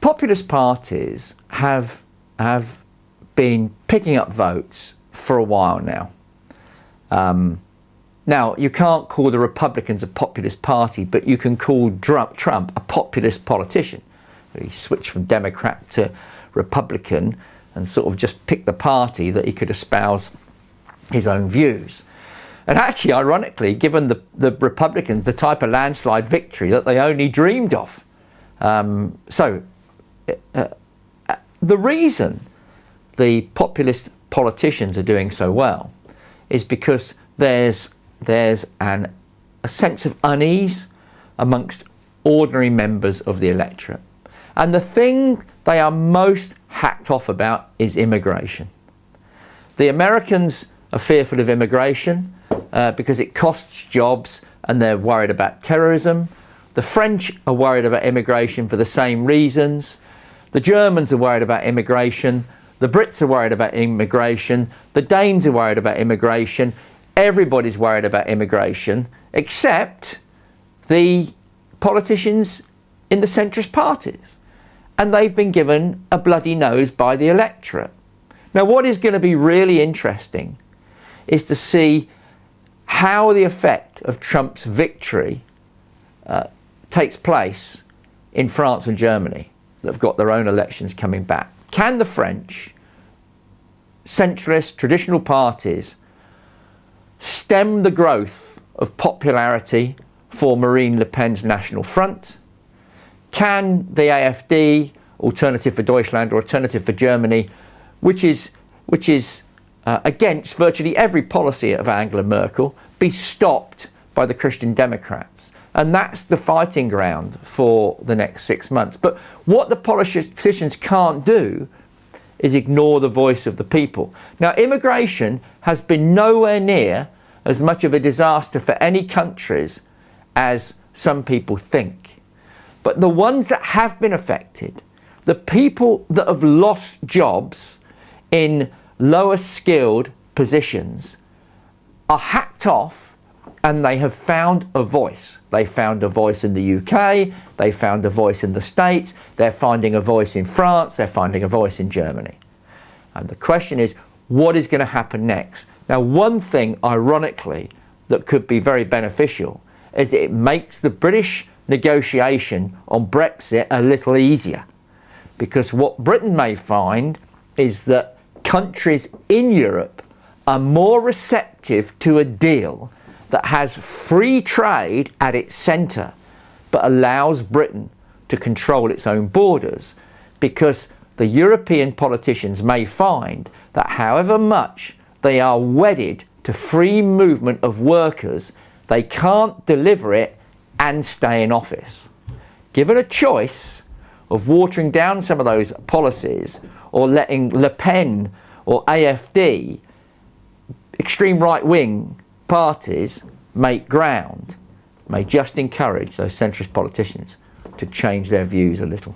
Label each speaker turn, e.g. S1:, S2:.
S1: populist parties have been picking up votes for a while now. Now, you can't call the Republicans a populist party, but you can call Trump a populist politician. He switched from Democrat to Republican and sort of just picked the party that he could espouse his own views. And actually, ironically, given the Republicans the type of landslide victory that they only dreamed of. The reason the populist politicians are doing so well is because there's a sense of unease amongst ordinary members of the electorate. And the thing they are most hacked off about is immigration. The Americans are fearful of immigration because it costs jobs and they're worried about terrorism. The French are worried about immigration for the same reasons. The Germans are worried about immigration. The Brits are worried about immigration. The Danes are worried about immigration. Everybody's worried about immigration except the politicians in the centrist parties. And they've been given a bloody nose by the electorate. Now, what is going to be really interesting is to see how the effect of Trump's victory takes place in France and Germany that have got their own elections coming back. Can the French centrist traditional parties stem the growth of popularity for Marine Le Pen's National Front? Can the AfD, Alternative for Deutschland or Alternative for Germany, which is against virtually every policy of Angela Merkel, be stopped by the Christian Democrats? And that's the fighting ground for the next 6 months. But what the politicians can't do is ignore the voice of the people. Now, immigration has been nowhere near as much of a disaster for any countries as some people think. But the ones that have been affected, the people that have lost jobs in lower skilled positions, are hacked off and they have found a voice. They found a voice in the UK, they found a voice in the States, they're finding a voice in France, they're finding a voice in Germany. And the question is, what is going to happen next? Now, one thing, ironically, that could be very beneficial is it makes the British negotiation on Brexit a little easier. Because what Britain may find is that countries in Europe are more receptive to a deal that has free trade at its centre, but allows Britain to control its own borders, because the European politicians may find that however much they are wedded to free movement of workers, they can't deliver it and stay in office. Given a choice of watering down some of those policies or letting Le Pen or AfD, extreme right-wing parties, make ground, may just encourage those centrist politicians to change their views a little.